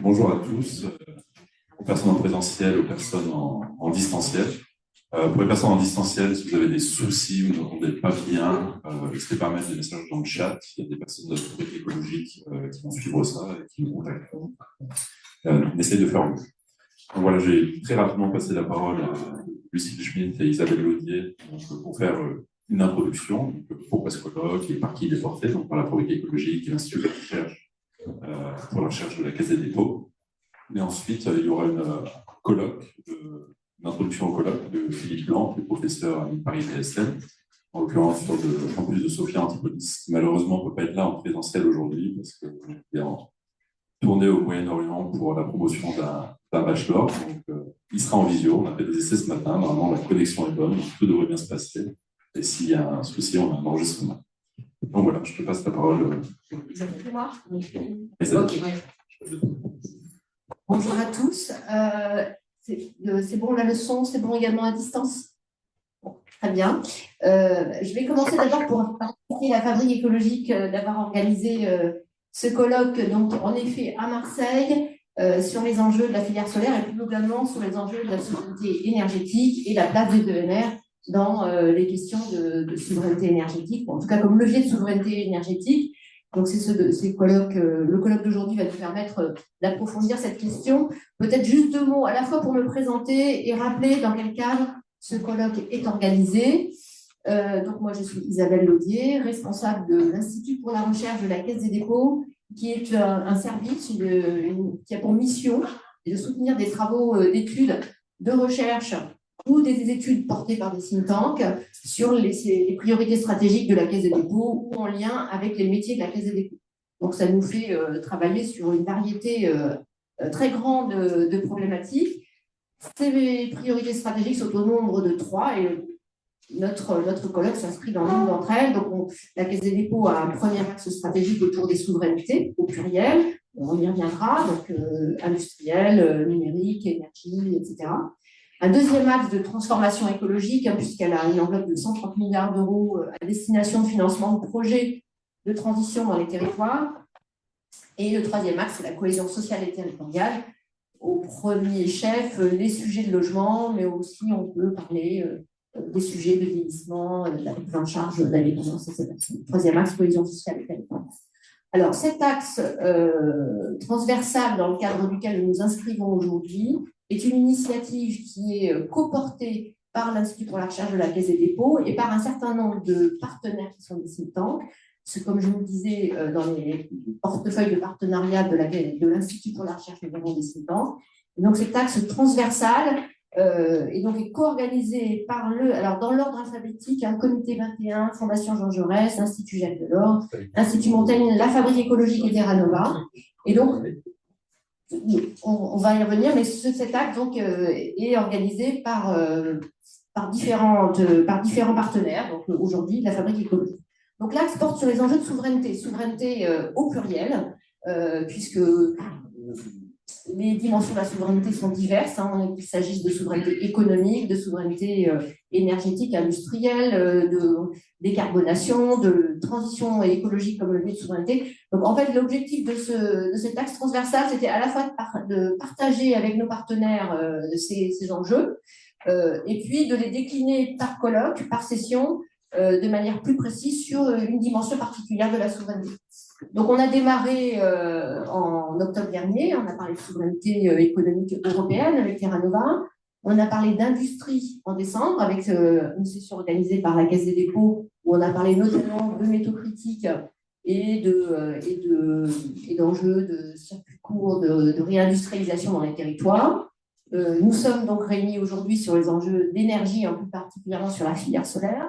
Bonjour à tous, aux personnes en présentiel, aux personnes en distanciel. Pour les personnes en distanciel, si vous avez des soucis, vous n'entendez pas bien, n'hésitez pas à mettre des messages dans le chat. Il y a des personnes de la Fabrique écologique qui vont suivre ça et qui vous contacteront. On essaie de faire mieux. Donc voilà, j'ai très rapidement passé la parole à Lucille Schmitt et Isabelle Laudier pour faire une introduction. Donc, pourquoi ce colloque et par qui il est porté, donc par la Fabrique écologique et l'Institut de recherche pour la recherche de la Caisse des dépôts. Et ensuite, il y aura une introduction au colloque de Philippe Blanc, qui est professeur à Paris PSL, en l'occurrence sur le campus de Sophia Antipolis, qui malheureusement ne peut pas être là en présentiel aujourd'hui, parce qu'il est en tournée au Moyen-Orient pour la promotion d'un bachelor. Donc, il sera en visio. On a fait des essais ce matin. Normalement, la connexion est bonne, tout devrait bien se passer. Et s'il y a un souci, on a un enregistrement. Donc voilà, je te passe la parole. Bonjour à tous. C'est bon la leçon, c'est bon également à distance? Bon, très bien. Je vais commencer d'abord pour remercier la Fabrique écologique d'avoir organisé ce colloque, donc en effet à Marseille, sur les enjeux de la filière solaire et plus globalement sur les enjeux de la souveraineté énergétique et la place des ENR dans les questions de souveraineté énergétique, en tout cas comme levier de souveraineté énergétique. Donc, le colloque d'aujourd'hui va nous permettre d'approfondir cette question. Peut-être juste 2 mots à la fois pour me présenter et rappeler dans quel cadre ce colloque est organisé. Donc, moi, je suis Isabelle Laudier, responsable de l'Institut pour la recherche de la Caisse des dépôts, qui est un service qui a pour mission de soutenir des travaux d'études, de recherche ou des études portées par des think tanks sur les priorités stratégiques de la Caisse des dépôts ou en lien avec les métiers de la Caisse des dépôts. Donc, ça nous fait travailler sur une variété très grande de problématiques. Ces priorités stratégiques sont au nombre de 3 et notre colloque s'inscrit dans l'une d'entre elles. Donc, la Caisse des dépôts a un premier axe stratégique autour des souverainetés, au pluriel. On y reviendra, donc industriel, numérique, énergie, etc. Un deuxième axe de transformation écologique, puisqu'elle a une enveloppe de 130 milliards d'euros à destination de financement de projets de transition dans les territoires. Et le troisième axe, c'est la cohésion sociale et territoriale. Au premier chef, les sujets de logement, mais aussi on peut parler des sujets de vieillissement, de la prise en charge de la dépendance, etc. Le troisième axe, cohésion sociale et territoriale. Alors, cet axe transversal dans le cadre duquel nous nous inscrivons aujourd'hui est une initiative qui est coportée par l'Institut pour la recherche de la Caisse des dépôts et par un certain nombre de partenaires qui sont des think tanks. C'est comme je vous le disais, dans les portefeuilles de partenariat de l'Institut pour la recherche des think tanks. Et donc, cet axe transversal et donc est co-organisé par alors dans l'ordre alphabétique, Comité 21, Fondation Jean Jaurès, Institut Jacques Delors, Institut Montaigne, la Fabrique écologique et Terra Nova. Et donc, on va y revenir, mais cet acte donc, est organisé par différents partenaires, donc aujourd'hui la Fabrique écologique. Donc l'axe porte sur les enjeux de souveraineté au pluriel, puisque les dimensions de la souveraineté sont diverses, qu'il s'agisse de souveraineté économique, de souveraineté énergétique, industrielle, de décarbonation, de transition écologique comme levier de souveraineté. Donc en fait, l'objectif de cet axe transversal, c'était à la fois de partager avec nos partenaires ces enjeux, et puis de les décliner par colloque, par session, de manière plus précise sur une dimension particulière de la souveraineté. Donc, on a démarré en octobre dernier, on a parlé de souveraineté économique européenne avec Terra Nova, on a parlé d'industrie en décembre avec une session organisée par la Caisse des dépôts où on a parlé notamment de métaux critiques et d'enjeux de circuits courts, de réindustrialisation dans les territoires. Nous sommes donc réunis aujourd'hui sur les enjeux d'énergie, en plus particulièrement sur la filière solaire.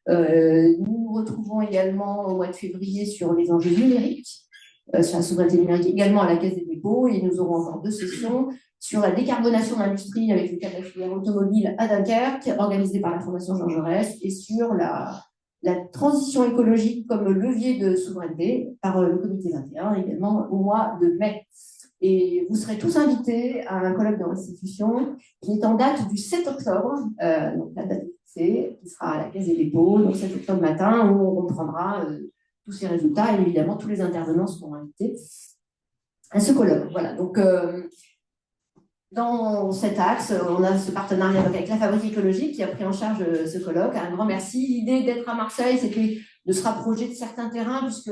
Nous nous retrouvons également au mois de février sur les enjeux numériques, sur la souveraineté numérique également à la Caisse des dépôts, et nous aurons encore 2 sessions sur la décarbonation de l'industrie avec le cas de la filière automobile à Dunkerque, organisée par la Fondation Jean Jaurès, et sur la transition écologique comme levier de souveraineté par le Comité 21 également au mois de mai. Et vous serez tous invités à un colloque de restitution qui est en date du 7 octobre, donc la date fixée, qui sera à la Caisse des dépôts, donc 7 octobre matin, où on reprendra tous ces résultats. Et évidemment, tous les intervenants seront invités à ce colloque. Voilà, donc dans cet axe, on a ce partenariat avec la Fabrique écologique qui a pris en charge ce colloque. Un grand merci. L'idée d'être à Marseille, c'était de se rapprocher de certains terrains, puisque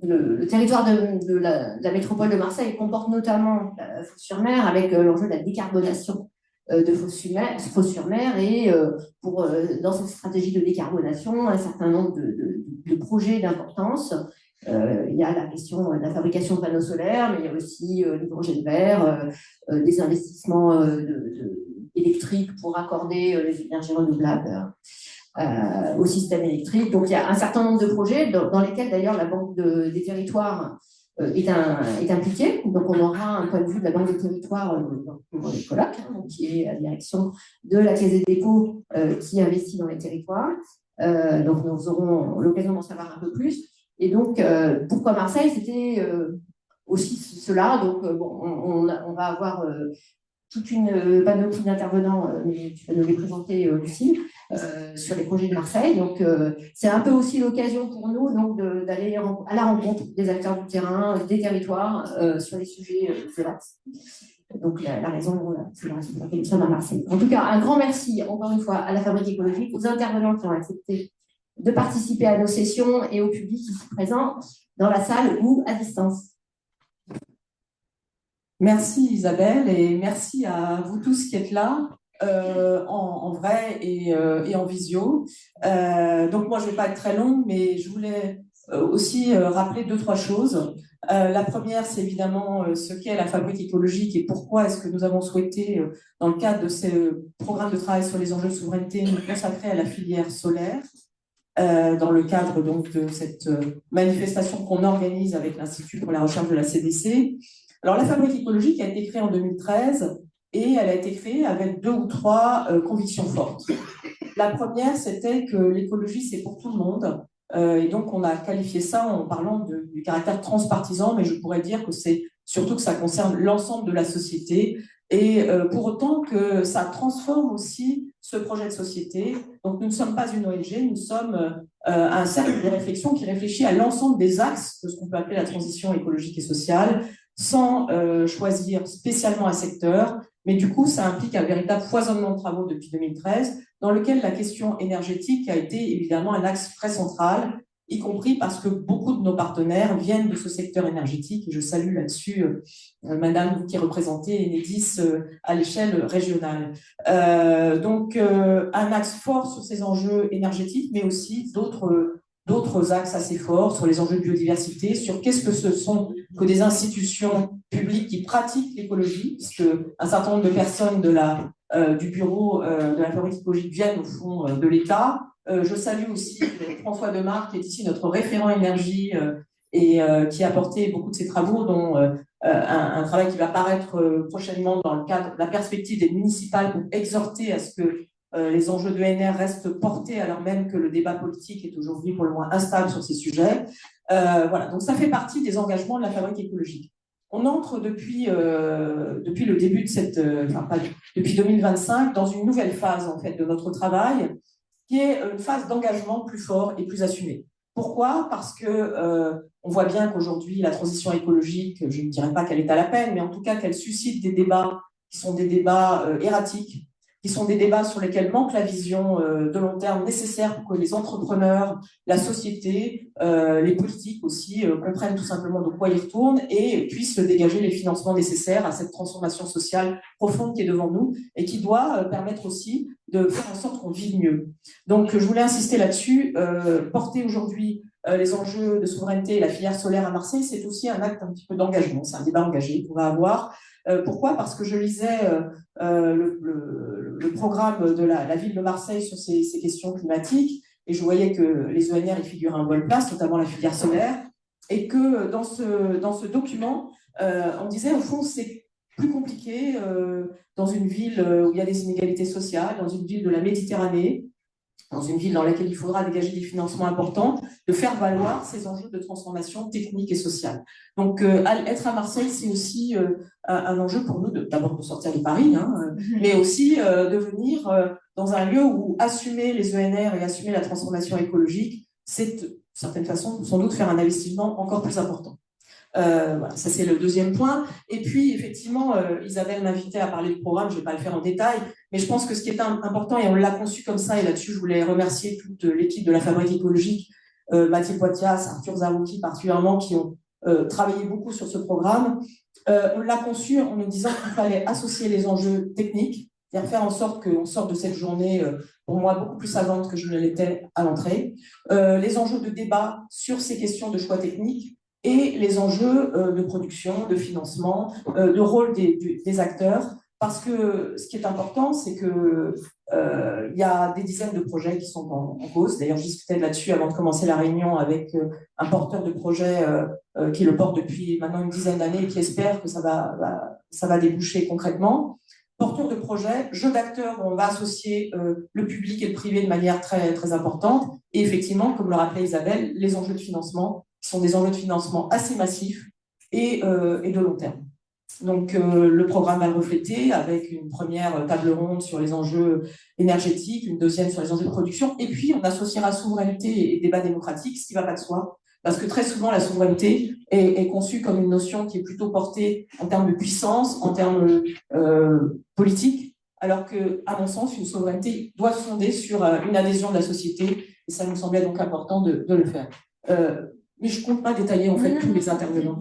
le territoire de la métropole de Marseille comporte notamment Fos-sur-Mer, avec l'enjeu de la décarbonation de Fos-sur-Mer, et dans cette stratégie de décarbonation, un certain nombre de projets d'importance. Il y a la question de la fabrication de panneaux solaires, mais il y a aussi l'hydrogène vert, des investissements électriques pour accorder les énergies renouvelables au système électrique. Donc, il y a un certain nombre de projets dans lesquels, d'ailleurs, la Banque des territoires est impliquée. Donc, on aura un point de vue de la Banque des territoires pour les colloques, qui est à la direction de la Caisse des dépôts qui investit dans les territoires. Donc, nous aurons l'occasion d'en savoir un peu plus. Et donc, pourquoi Marseille? C'était aussi cela. Donc, on va avoir toute une panoplie d'intervenants, mais tu vas nous les présenter, Lucille, sur les projets de Marseille. Donc, c'est un peu aussi l'occasion pour nous d'aller à la rencontre des acteurs du terrain, des territoires, sur les sujets de l'axe. Donc, la raison, c'est la raison pour laquelle nous sommes à Marseille. En tout cas, un grand merci, encore une fois, à la Fabrique écologique, aux intervenants qui ont accepté de participer à nos sessions et au public ici présent dans la salle ou à distance. Merci Isabelle et merci à vous tous qui êtes là en vrai et en visio. Donc moi je ne vais pas être très longue, mais je voulais aussi rappeler 2-3 choses. La première, c'est évidemment ce qu'est la Fabrique écologique et pourquoi est-ce que nous avons souhaité, dans le cadre de ces programmes de travail sur les enjeux de souveraineté, nous consacrer à la filière solaire. Dans le cadre donc de cette manifestation qu'on organise avec l'Institut pour la recherche de la CDC. Alors, la Fabrique écologique a été créée en 2013 et elle a été créée avec 2 ou 3 convictions fortes. La première, c'était que l'écologie, c'est pour tout le monde. Et donc, on a qualifié ça en parlant du caractère transpartisan, mais je pourrais dire que c'est surtout que ça concerne l'ensemble de la société. Et pour autant que ça transforme aussi ce projet de société. Donc, nous ne sommes pas une ONG, nous sommes un cercle de réflexion qui réfléchit à l'ensemble des axes de ce qu'on peut appeler la transition écologique et sociale, sans choisir spécialement un secteur, mais du coup, ça implique un véritable foisonnement de travaux depuis 2013, dans lequel la question énergétique a été évidemment un axe très central, y compris parce que beaucoup de nos partenaires viennent de ce secteur énergétique, et je salue là-dessus Madame, vous qui représentez Enedis à l'échelle régionale. Donc, un axe fort sur ces enjeux énergétiques, mais aussi d'autres axes assez forts sur les enjeux de biodiversité, sur qu'est-ce que ce sont que des institutions publiques qui pratiquent l'écologie, puisque un certain nombre de personnes du bureau de la Fabrique écologique viennent au fond de l'État. Je salue aussi François Demarre, qui est ici notre référent énergie et qui a apporté beaucoup de ses travaux, dont un travail qui va paraître prochainement dans le cadre de la perspective des municipales pour exhorter à ce que les enjeux de l'ENR restent portés alors même que le débat politique est aujourd'hui pour le moins instable sur ces sujets. Voilà, donc ça fait partie des engagements de la Fabrique écologique. On entre depuis le début de depuis 2025 dans une nouvelle phase en fait de notre travail, qui est une phase d'engagement plus fort et plus assumé. Pourquoi? Parce que on voit bien qu'aujourd'hui la transition écologique, je ne dirais pas qu'elle est à la peine, mais en tout cas qu'elle suscite des débats qui sont des débats erratiques, qui sont des débats sur lesquels manque la vision de long terme nécessaire pour que les entrepreneurs, la société, les politiques aussi comprennent tout simplement de quoi ils retournent et puissent dégager les financements nécessaires à cette transformation sociale profonde qui est devant nous et qui doit permettre aussi de faire en sorte qu'on vive mieux. Donc, je voulais insister là-dessus. Porter aujourd'hui les enjeux de souveraineté et la filière solaire à Marseille, c'est aussi un acte un petit peu d'engagement. C'est un débat engagé qu'on va avoir. Pourquoi? Parce que je lisais le programme de la ville de Marseille sur ces questions climatiques et je voyais que les ENR y figuraient en bonne place, notamment la filière solaire, et que dans ce document, on disait au fond c'est plus compliqué dans une ville où il y a des inégalités sociales, dans une ville de la Méditerranée, dans une ville dans laquelle il faudra dégager des financements importants, de faire valoir ces enjeux de transformation technique et sociale. Donc, être à Marseille, c'est aussi un enjeu pour nous, d'abord de sortir de Paris, mais aussi de venir dans un lieu où assumer les ENR et assumer la transformation écologique c'est, de certaine façon, sans doute faire un investissement encore plus important. Voilà, ça c'est le deuxième point. Et puis, effectivement, Isabelle m'invitait à parler du programme, je ne vais pas le faire en détail, mais je pense que ce qui est important, et on l'a conçu comme ça, et là-dessus, je voulais remercier toute l'équipe de la Fabrique écologique, Mathilde Poitias, Arthur Zarouki particulièrement, qui ont travaillé beaucoup sur ce programme. On l'a conçu en nous disant qu'il fallait associer les enjeux techniques, c'est-à-dire faire en sorte qu'on sorte de cette journée, pour moi, beaucoup plus savante que je ne l'étais à l'entrée, les enjeux de débat sur ces questions de choix techniques, et les enjeux de production, de financement, de rôle des acteurs. Parce que ce qui est important, c'est que il y a des dizaines de projets qui sont en cause. D'ailleurs, je discutais là-dessus avant de commencer la réunion avec un porteur de projet qui le porte depuis maintenant une dizaine d'années et qui espère que ça va déboucher concrètement. Porteur de projet, jeu d'acteurs où on va associer le public et le privé de manière très, très importante. Et effectivement, comme le rappelait Isabelle, les enjeux de financement sont des enjeux de financement assez massifs et de long terme. Donc, le programme va le refléter avec une première table ronde sur les enjeux énergétiques, une deuxième sur les enjeux de production, et puis on associera souveraineté et débat démocratique, ce qui ne va pas de soi, parce que très souvent la souveraineté est conçue comme une notion qui est plutôt portée en termes de puissance, en termes politiques, alors que, à mon sens, une souveraineté doit se fonder sur une adhésion de la société, et ça nous semblait donc important de le faire. Mais je ne compte pas détailler en fait tous les intervenants.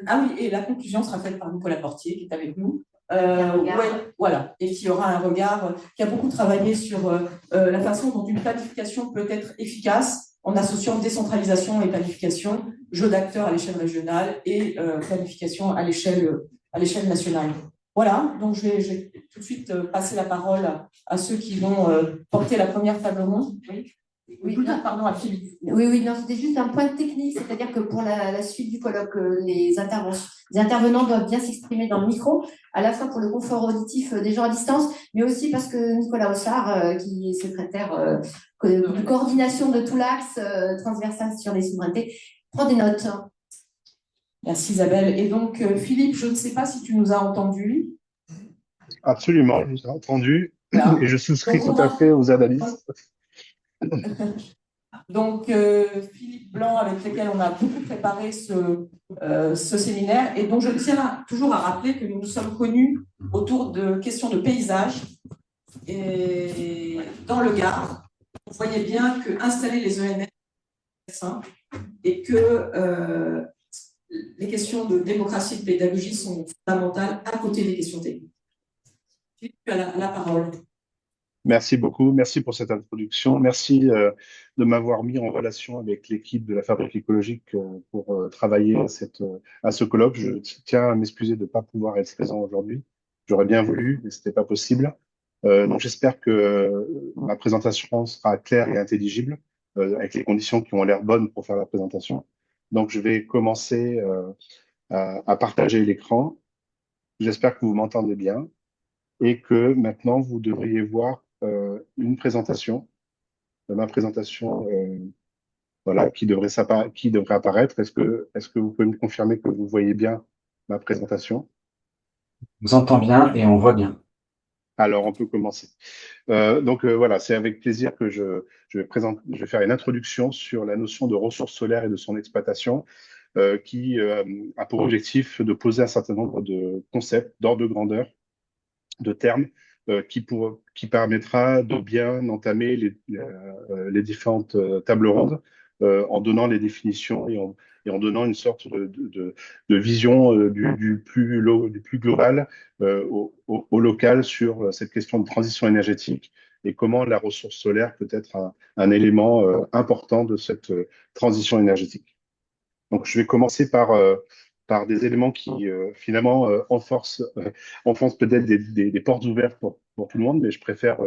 Ah oui, et la conclusion sera faite par Nicolas Portier, qui est avec nous. Ouais, voilà, et qui aura un regard, qui a beaucoup travaillé sur la façon dont une planification peut être efficace en associant décentralisation et planification, jeu d'acteurs à l'échelle régionale et planification à l'échelle nationale. Voilà, donc je vais tout de suite passer la parole à ceux qui vont porter la première table ronde. Oui. Oui, pardon, à Philippe. Oui, non, c'était juste un point technique, c'est-à-dire que pour la suite du colloque, les intervenants doivent bien s'exprimer dans le micro, à la fois pour le confort auditif des gens à distance, mais aussi parce que Nicolas Ossard, qui est secrétaire de coordination de tout l'axe transversal sur les souverainetés, prend des notes. Merci Isabelle. Et donc, Philippe, je ne sais pas si tu nous as entendus. Absolument, je vous ai entendu et je souscris tout à fait aux analyses. Donc, Philippe Blanc, avec lequel on a beaucoup préparé ce séminaire, et dont je tiens toujours à rappeler que nous nous sommes connus autour de questions de paysage. Et dans le Gard, vous voyez bien qu'installer les ENR est simple et que les questions de démocratie et de pédagogie sont fondamentales à côté des questions techniques. Philippe, tu as la parole. Merci beaucoup, merci pour cette introduction. Merci de m'avoir mis en relation avec l'équipe de la Fabrique écologique pour travailler à ce colloque. Je tiens à m'excuser de ne pas pouvoir être présent aujourd'hui. J'aurais bien voulu, mais ce n'était pas possible. Donc j'espère que ma présentation sera claire et intelligible, avec les conditions qui ont l'air bonnes pour faire la présentation. Donc je vais commencer à partager l'écran. J'espère que vous m'entendez bien et que maintenant vous devriez voir une présentation, ma présentation voilà, qui devrait apparaître. Est-ce que vous pouvez me confirmer que vous voyez bien ma présentation? On vous entend bien et on voit bien. Alors, on peut commencer. Voilà, c'est avec plaisir que je vais faire une introduction sur la notion de ressources solaires et de son exploitation, qui a pour objectif de poser un certain nombre de concepts, d'ordre de grandeur, de termes, qui permettra de bien entamer les différentes tables rondes en donnant les définitions et en donnant une sorte de vision du plus global au local sur cette question de transition énergétique et comment la ressource solaire peut être un élément important de cette transition énergétique. Donc, je vais commencer par des éléments qui, finalement, enfoncent peut-être des portes ouvertes pour tout le monde, mais je préfère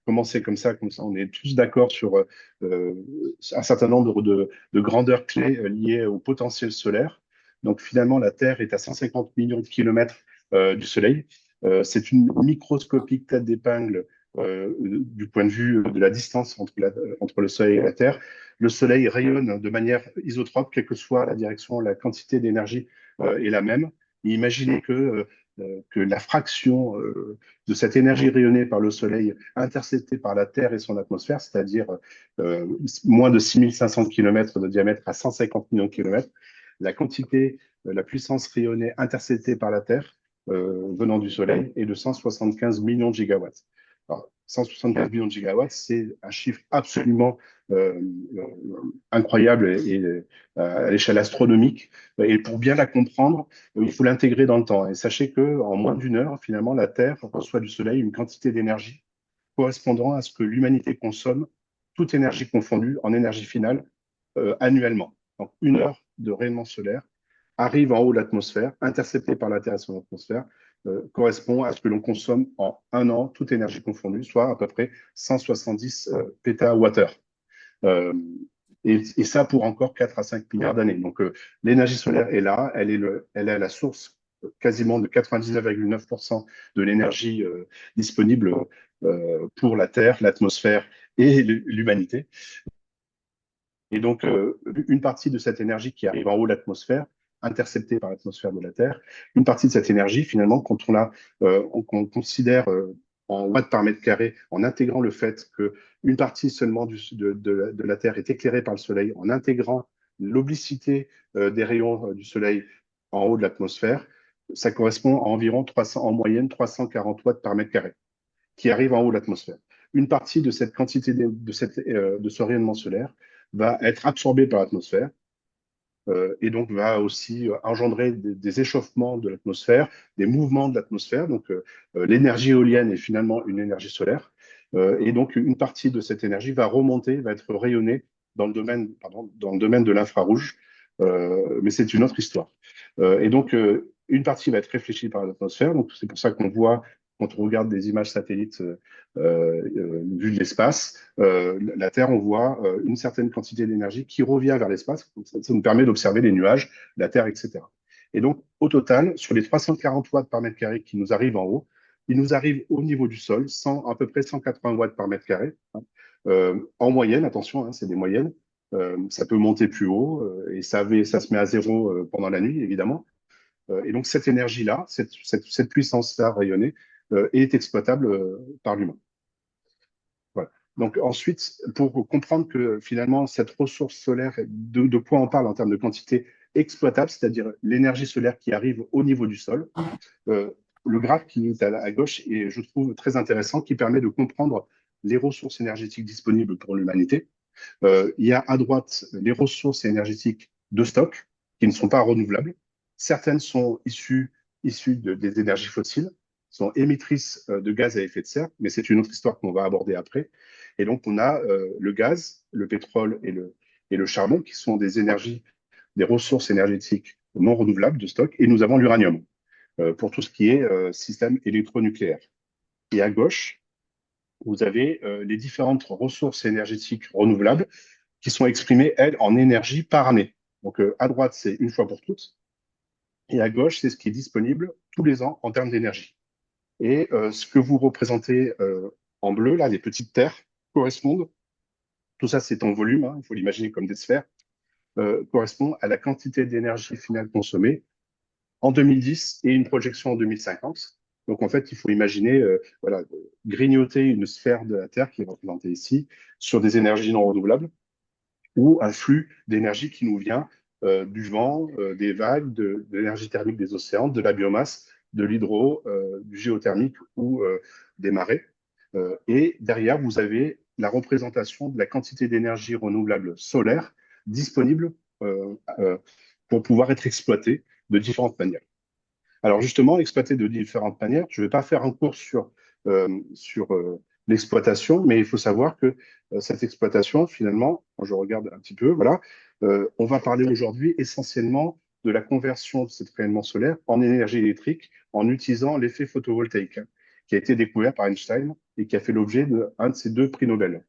commencer comme ça on est tous d'accord sur un certain nombre de grandeurs clés liées au potentiel solaire. Donc, finalement, la Terre est à 150 millions de kilomètres du Soleil. C'est une microscopique tête d'épingle du point de vue de la distance entre le Soleil et la Terre. Le Soleil rayonne de manière isotrope, quelle que soit la direction, la quantité d'énergie est la même. Et imaginez que que la fraction de cette énergie rayonnée par le Soleil interceptée par la Terre et son atmosphère, c'est-à-dire moins de 6500 km de diamètre à 150 millions de kilomètres, la quantité, la puissance rayonnée interceptée par la Terre venant du Soleil est de 175 millions de gigawatts. Alors, 175 millions de gigawatts, c'est un chiffre absolument euh, incroyable et à l'échelle astronomique. Et pour bien la comprendre, il faut l'intégrer dans le temps. Et sachez que en moins d'une heure, finalement, la Terre reçoit du Soleil une quantité d'énergie correspondant à ce que l'humanité consomme, toute énergie confondue, en énergie finale, annuellement. Donc, une heure de rayonnement solaire arrive en haut de l'atmosphère, interceptée par la Terre et son atmosphère, correspond à ce que l'on consomme en un an, toute énergie confondue, soit à peu près 170 pétawattheures. Euh, et ça pour encore 4 à 5 milliards d'années. Donc l'énergie solaire est là, elle est la source quasiment de 99,9% de l'énergie disponible pour la Terre, l'atmosphère et l'humanité. Et donc, une partie de cette énergie qui arrive en haut de l'atmosphère, interceptée par l'atmosphère de la Terre, une partie de cette énergie, finalement, quand on considère en watts par mètre carré, en intégrant le fait qu'une partie seulement de la Terre est éclairée par le Soleil, en intégrant l'oblicité des rayons du Soleil en haut de l'atmosphère, ça correspond à environ 300, en moyenne 340 watts par mètre carré qui arrive en haut de l'atmosphère. Une partie de cette quantité de ce rayonnement solaire va être absorbée par l'atmosphère et donc va aussi engendrer des échauffements de l'atmosphère, des mouvements de l'atmosphère. Donc l'énergie éolienne est finalement une énergie solaire et donc une partie de cette énergie va remonter, va être rayonnée dans le domaine de l'infrarouge, mais c'est une autre histoire. Et donc une partie va être réfléchie par l'atmosphère. Donc c'est pour ça qu'on voit quand on regarde des images satellites vues de l'espace, la Terre, on voit une certaine quantité d'énergie qui revient vers l'espace. Ça nous permet d'observer les nuages, la Terre, etc. Et donc, au total, sur les 340 watts par mètre carré qui nous arrivent en haut, il nous arrive au niveau du sol à peu près 180 watts par mètre carré. En moyenne, attention, hein, c'est des moyennes. Ça peut monter plus haut et ça se met à zéro pendant la nuit, évidemment. Et donc, cette énergie-là, cette puissance-là rayonnée, est exploitable par l'humain. Voilà. Donc ensuite, pour comprendre que finalement, cette ressource solaire, de quoi on parle en termes de quantité exploitable, c'est-à-dire l'énergie solaire qui arrive au niveau du sol, euh, le graphe qui est à gauche est, je trouve, très intéressant, qui permet de comprendre les ressources énergétiques disponibles pour l'humanité. Il y a à droite les ressources énergétiques de stock qui ne sont pas renouvelables. Certaines sont issues des énergies fossiles, sont émettrices de gaz à effet de serre, mais c'est une autre histoire qu'on va aborder après. Et donc, on a le gaz, le pétrole et le charbon qui sont des ressources énergétiques non renouvelables de stock. Et nous avons l'uranium pour tout ce qui est système électronucléaire. Et à gauche, vous avez les différentes ressources énergétiques renouvelables qui sont exprimées, elles, en énergie par année. Donc, à droite, c'est une fois pour toutes. Et à gauche, c'est ce qui est disponible tous les ans en termes d'énergie. Et ce que vous représentez en bleu, là, les petites terres, correspondent, tout ça c'est en volume, hein, il faut l'imaginer comme des sphères, correspond à la quantité d'énergie finale consommée en 2010 et une projection en 2050. Donc en fait, il faut imaginer voilà, grignoter une sphère de la Terre qui est représentée ici sur des énergies non renouvelables ou un flux d'énergie qui nous vient du vent, des vagues, de l'énergie thermique des océans, de la biomasse, de l'hydro, du géothermique ou des marées. Et derrière, vous avez la représentation de la quantité d'énergie renouvelable solaire disponible pour pouvoir être exploitée de différentes manières. Alors justement, exploiter de différentes manières, je ne vais pas faire un cours sur l'exploitation, mais il faut savoir que cette exploitation, finalement, quand je regarde un petit peu, voilà, on va parler aujourd'hui essentiellement de la conversion de cet rayonnement solaire en énergie électrique en utilisant l'effet photovoltaïque, hein, qui a été découvert par Einstein et qui a fait l'objet d'un de ses 2 prix Nobel.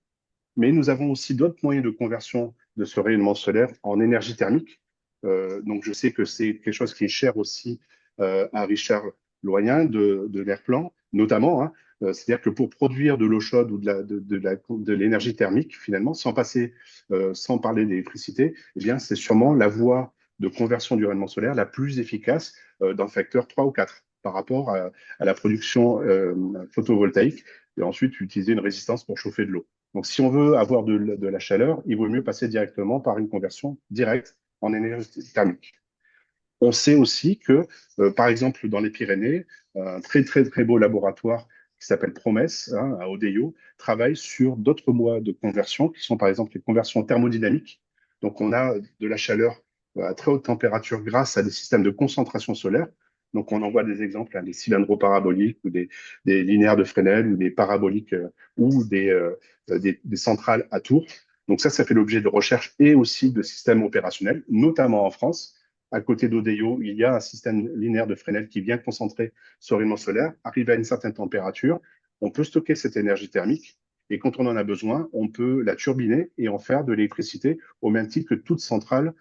Mais nous avons aussi d'autres moyens de conversion de ce rayonnement solaire en énergie thermique. Donc je sais que c'est quelque chose qui est cher aussi à Richard Loyen de l'Airplan, notamment. Hein, c'est-à-dire que pour produire de l'eau chaude ou de l'énergie thermique, finalement, sans parler d'électricité, eh bien, c'est sûrement la voie de conversion du rayonnement solaire la plus efficace d'un facteur 3 ou 4 par rapport à la production photovoltaïque et ensuite utiliser une résistance pour chauffer de l'eau. Donc, si on veut avoir de la chaleur, il vaut mieux passer directement par une conversion directe en énergie thermique. On sait aussi que, par exemple, dans les Pyrénées, un très, très, très beau laboratoire qui s'appelle Promesse, hein, à Odeillo, travaille sur d'autres modes de conversion, qui sont par exemple les conversions thermodynamiques. Donc, on a de la chaleur à très haute température grâce à des systèmes de concentration solaire. Donc, on en voit des exemples, hein, des cylindres paraboliques ou des linéaires de Fresnel ou des paraboliques ou des centrales à tours. Donc, ça fait l'objet de recherches et aussi de systèmes opérationnels, notamment en France. À côté d'Odeillo, il y a un système linéaire de Fresnel qui vient concentrer ce rayonnement solaire. Arrivé à une certaine température, on peut stocker cette énergie thermique et quand on en a besoin, on peut la turbiner et en faire de l'électricité au même titre que toute centrale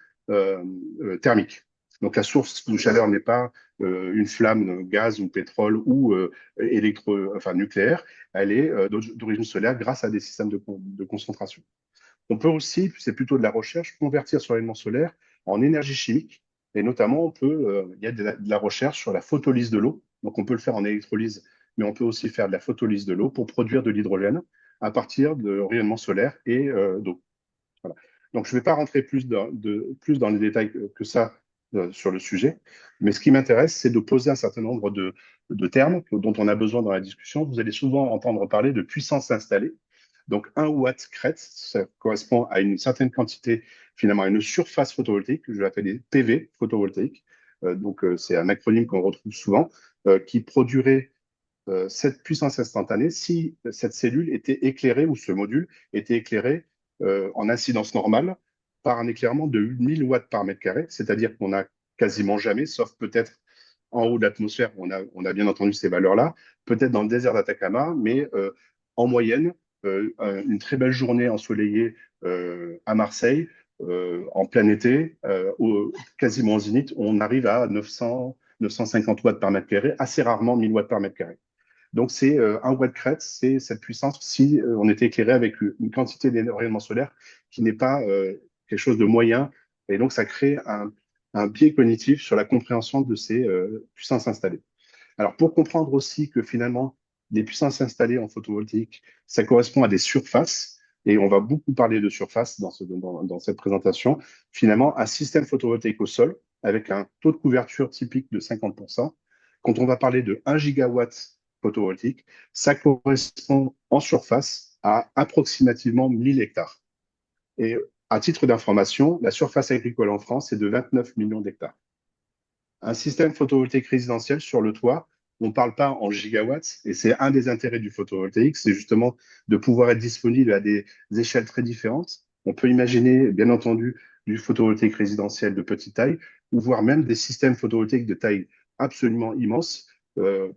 thermique. Donc la source de chaleur n'est pas une flamme gaz ou pétrole ou nucléaire, elle est d'origine solaire grâce à des systèmes de concentration. On peut aussi, c'est plutôt de la recherche, convertir ce rayonnement solaire en énergie chimique. Et notamment, il y a de la recherche sur la photolyse de l'eau. Donc, on peut le faire en électrolyse, mais on peut aussi faire de la photolyse de l'eau pour produire de l'hydrogène à partir de rayonnement solaire et d'eau. Voilà. Donc, je ne vais pas rentrer plus dans les détails que ça sur le sujet. Mais ce qui m'intéresse, c'est de poser un certain nombre de termes dont on a besoin dans la discussion. Vous allez souvent entendre parler de puissance installée. Donc, 1 watt crête, ça correspond à une certaine quantité, finalement, à une surface photovoltaïque, que je vais appeler PV photovoltaïque. C'est un acronyme qu'on retrouve souvent, qui produirait cette puissance instantanée si cette cellule était éclairée ou ce module était éclairé en incidence normale par un éclairement de 1000 watts par mètre carré, c'est-à-dire qu'on n'a quasiment jamais, sauf peut-être en haut de l'atmosphère, on a bien entendu ces valeurs-là, peut-être dans le désert d'Atacama, mais en moyenne, une très belle journée ensoleillée à Marseille, en plein été, quasiment au zénith, on arrive à 950 watts par mètre carré, assez rarement 1000 watts par mètre carré. Donc, c'est 1 watt crête, c'est cette puissance si on était éclairé avec une quantité de rayonnement solaire qui n'est pas quelque chose de moyen. Et donc, ça crée un biais cognitif sur la compréhension de ces puissances installées. Alors, pour comprendre aussi que finalement, les puissances installées en photovoltaïque, ça correspond à des surfaces, et on va beaucoup parler de surface dans cette présentation. Finalement, un système photovoltaïque au sol, avec un taux de couverture typique de 50%. Quand on va parler de 1 gigawatt photovoltaïque, ça correspond en surface à approximativement 1000 hectares. Et à titre d'information, la surface agricole en France est de 29 millions d'hectares. Un système photovoltaïque résidentiel sur le toit, on ne parle pas en gigawatts, et c'est un des intérêts du photovoltaïque, c'est justement de pouvoir être disponible à des échelles très différentes. On peut imaginer, bien entendu, du photovoltaïque résidentiel de petite taille, ou voire même des systèmes photovoltaïques de taille absolument immense.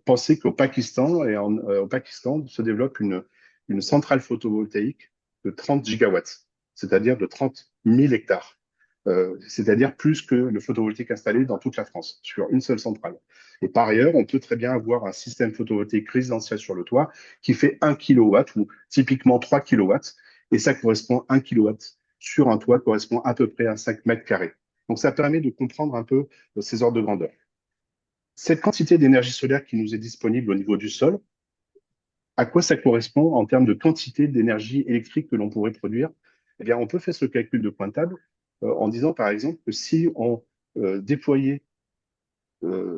Pensez qu'au Pakistan, au Pakistan se développe une centrale photovoltaïque de 30 gigawatts, c'est-à-dire de 30 000 hectares. C'est-à-dire plus que le photovoltaïque installé dans toute la France, sur une seule centrale. Et par ailleurs, on peut très bien avoir un système photovoltaïque résidentiel sur le toit qui fait 1 kW ou typiquement 3 kW, et ça correspond 1 kW sur un toit correspond à peu près à 5 mètres carrés. Donc ça permet de comprendre un peu ces ordres de grandeur. Cette quantité d'énergie solaire qui nous est disponible au niveau du sol, à quoi ça correspond en termes de quantité d'énergie électrique que l'on pourrait produire? Eh bien, on peut faire ce calcul de point de table en disant, par exemple, que si on déployait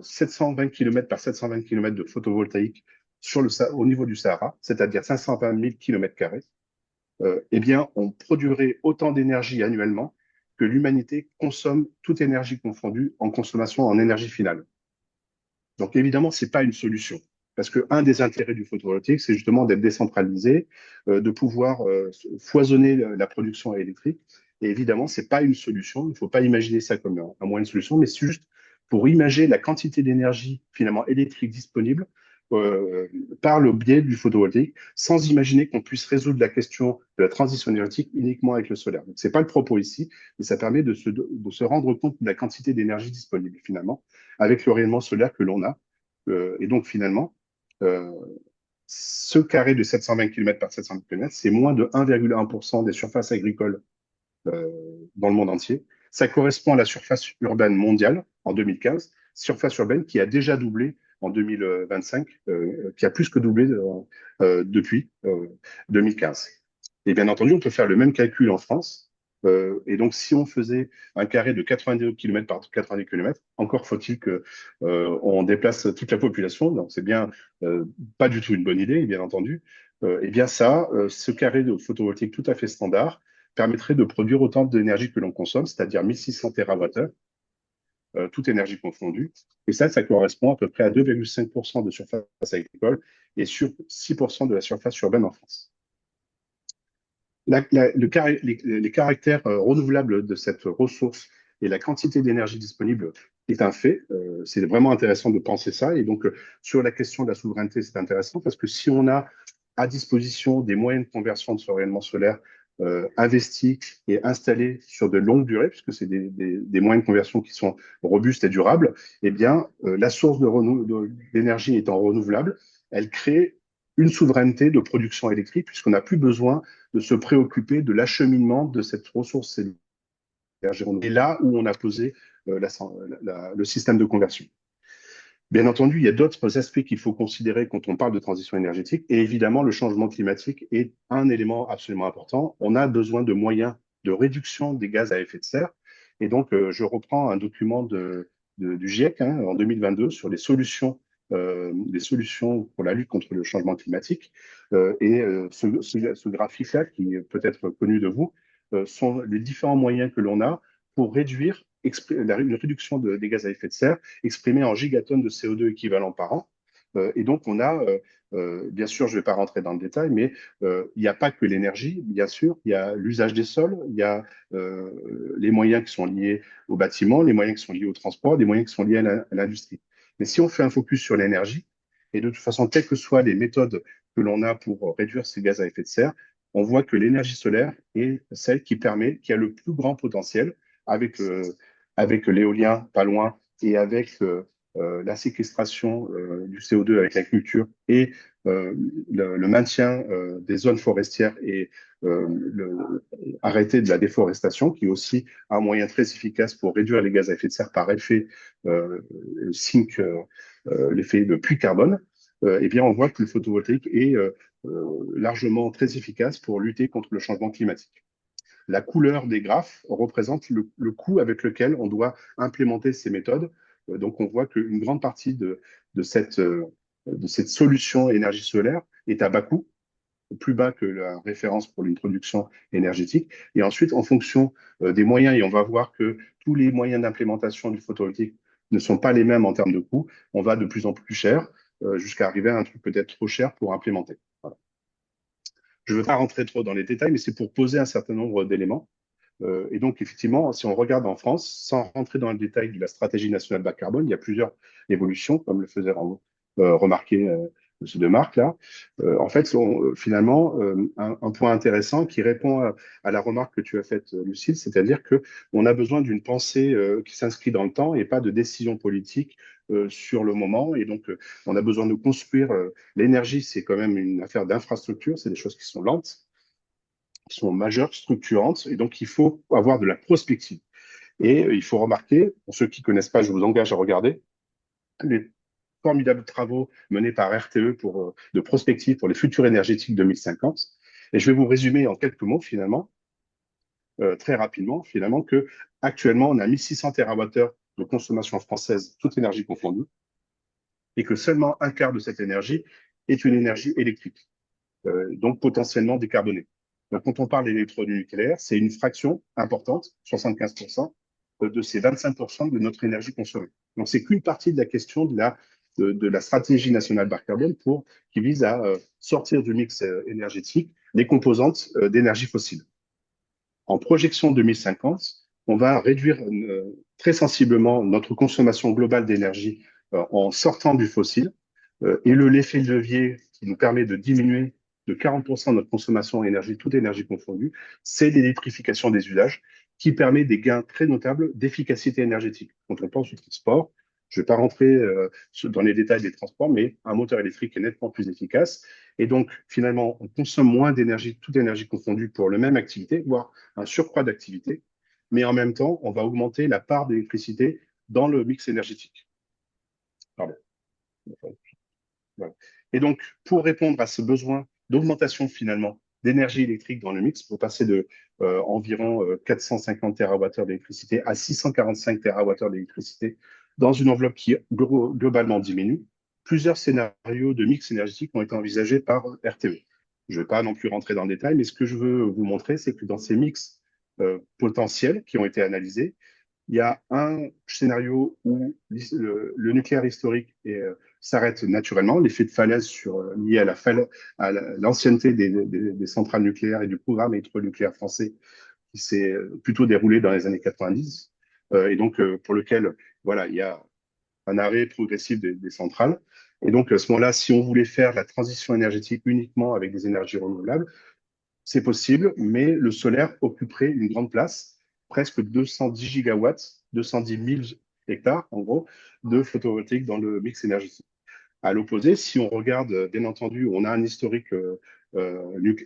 720 km par 720 km de photovoltaïque au niveau du Sahara, c'est-à-dire 520 000 km², eh bien, on produirait autant d'énergie annuellement que l'humanité consomme toute énergie confondue en consommation en énergie finale. Donc, évidemment, ce n'est pas une solution. Parce qu'un des intérêts du photovoltaïque, c'est justement d'être décentralisé, de pouvoir foisonner la production électrique. Et évidemment, ce n'est pas une solution. Il ne faut pas imaginer ça comme un moyen de solution, mais c'est juste pour imaginer la quantité d'énergie finalement électrique disponible par le biais du photovoltaïque, sans imaginer qu'on puisse résoudre la question de la transition énergétique uniquement avec le solaire. Donc, ce n'est pas le propos ici, mais ça permet de se rendre compte de la quantité d'énergie disponible finalement avec le rayonnement solaire que l'on a. Et donc, finalement, ce carré de 720 km par 720 km, c'est moins de 1,1% des surfaces agricoles dans le monde entier. Ça correspond à la surface urbaine mondiale en 2015, surface urbaine qui a déjà doublé en 2025, qui a plus que doublé depuis 2015. Et bien entendu, on peut faire le même calcul en France. Et donc, si on faisait un carré de 90 km par 90 km, encore faut-il que on déplace toute la population. Donc, c'est bien pas du tout une bonne idée, bien entendu. Et bien ça, ce carré de photovoltaïque tout à fait standard permettrait de produire autant d'énergie que l'on consomme, c'est-à-dire 1600 TWh, toute énergie confondue. Et ça correspond à peu près à 2,5% de surface agricole et sur 6% de la surface urbaine en France. Les caractères renouvelables de cette ressource et la quantité d'énergie disponible est un fait. C'est vraiment intéressant de penser ça. Et donc, sur la question de la souveraineté, c'est intéressant parce que si on a à disposition des moyens de conversion de ce rayonnement solaire investis et installés sur de longues durées, puisque c'est des moyens de conversion qui sont robustes et durables, eh bien, la source d'énergie étant renouvelable, elle crée une souveraineté de production électrique, puisqu'on n'a plus besoin de se préoccuper de l'acheminement de cette ressource énergie renouvelable. Et là où on a posé le système de conversion. Bien entendu, il y a d'autres aspects qu'il faut considérer quand on parle de transition énergétique. Et évidemment, le changement climatique est un élément absolument important. On a besoin de moyens de réduction des gaz à effet de serre. Et donc, je reprends un document du GIEC en 2022 sur les solutions pour la lutte contre le changement climatique. Ce graphique-là, qui est peut-être connu de vous, sont les différents moyens que l'on a pour réduire une réduction des gaz à effet de serre exprimée en gigatonnes de CO2 équivalent par an. Et donc, on a, bien sûr, je ne vais pas rentrer dans le détail, mais il n'y a pas que l'énergie, bien sûr, il y a l'usage des sols, il y a les moyens qui sont liés au bâtiment, les moyens qui sont liés au transport, les moyens qui sont liés à l'industrie. Mais si on fait un focus sur l'énergie, et de toute façon, quelles que soient les méthodes que l'on a pour réduire ces gaz à effet de serre, on voit que l'énergie solaire est celle qui a le plus grand potentiel avec l'éolien pas loin et avec la séquestration du CO2 avec l'agriculture et le maintien des zones forestières et arrêter de la déforestation, qui est aussi un moyen très efficace pour réduire les gaz à effet de serre par effet sink, l'effet de puits carbone. Eh bien, on voit que le photovoltaïque est largement très efficace pour lutter contre le changement climatique. La couleur des graphes représente le coût avec lequel on doit implémenter ces méthodes. Donc, on voit qu'une grande partie de cette solution énergie solaire est à bas coût, plus bas que la référence pour une production énergétique. Et ensuite, en fonction des moyens, et on va voir que tous les moyens d'implémentation du photovoltaïque ne sont pas les mêmes en termes de coût, on va de plus en plus cher, jusqu'à arriver à un truc peut-être trop cher pour implémenter. Voilà. Je ne veux pas rentrer trop dans les détails, mais c'est pour poser un certain nombre d'éléments. Et donc, effectivement, si on regarde en France, sans rentrer dans le détail de la stratégie nationale bas carbone, il y a plusieurs évolutions, comme le faisait remarquer M. Demarque là. En fait, finalement, un point intéressant qui répond à la remarque que tu as faite, Lucille, c'est-à-dire que on a besoin d'une pensée qui s'inscrit dans le temps et pas de décision politique sur le moment. Et donc, on a besoin de construire. L'énergie, c'est quand même une affaire d'infrastructure, c'est des choses qui sont lentes, qui sont majeures, structurantes, et donc il faut avoir de la prospective. Et il faut remarquer, pour ceux qui ne connaissent pas, je vous engage à regarder, les formidables travaux menés par RTE de prospective pour les futurs énergétiques 2050. Et je vais vous résumer en quelques mots, finalement, très rapidement, finalement, que actuellement, on a 1600 TWh de consommation française, toute énergie confondue, et que seulement un quart de cette énergie est une énergie électrique, donc potentiellement décarbonée. Donc, quand on parle d'électronucléaire, c'est une fraction importante, 75%, de ces 25% de notre énergie consommée. Donc, c'est qu'une partie de la question de la stratégie nationale bas carbone qui vise à sortir du mix énergétique les composantes d'énergie fossile. En projection 2050, on va réduire très sensiblement notre consommation globale d'énergie en sortant du fossile. Et l'effet de levier qui nous permet de diminuer de 40% notre consommation d'énergie, toute énergie confondue, c'est l'électrification des usages qui permet des gains très notables d'efficacité énergétique. Quand on pense au transport, je ne vais pas rentrer dans les détails des transports, mais un moteur électrique est nettement plus efficace. Et donc, finalement, on consomme moins d'énergie, toute énergie confondue, pour la même activité, voire un surcroît d'activité. Mais en même temps, on va augmenter la part d'électricité dans le mix énergétique. Pardon. Voilà. Et donc, pour répondre à ce besoin d'augmentation finalement d'énergie électrique dans le mix, pour passer de environ 450 TWh d'électricité à 645 TWh d'électricité dans une enveloppe qui globalement diminue, plusieurs scénarios de mix énergétique ont été envisagés par RTE. Je ne vais pas non plus rentrer dans le détail, mais ce que je veux vous montrer, c'est que dans ces mix potentiels qui ont été analysés, il y a un scénario où le nucléaire historique s'arrête naturellement, l'effet de falaise lié à l'ancienneté des centrales nucléaires et du programme électronucléaire français qui s'est plutôt déroulé dans les années 90, et donc pour lequel voilà, il y a un arrêt progressif des centrales. Et donc à ce moment-là, si on voulait faire la transition énergétique uniquement avec des énergies renouvelables, c'est possible, mais le solaire occuperait une grande place, presque 210 gigawatts, 210 000 hectares, en gros, de photovoltaïque dans le mix énergétique. À l'opposé, si on regarde, bien entendu, on a un historique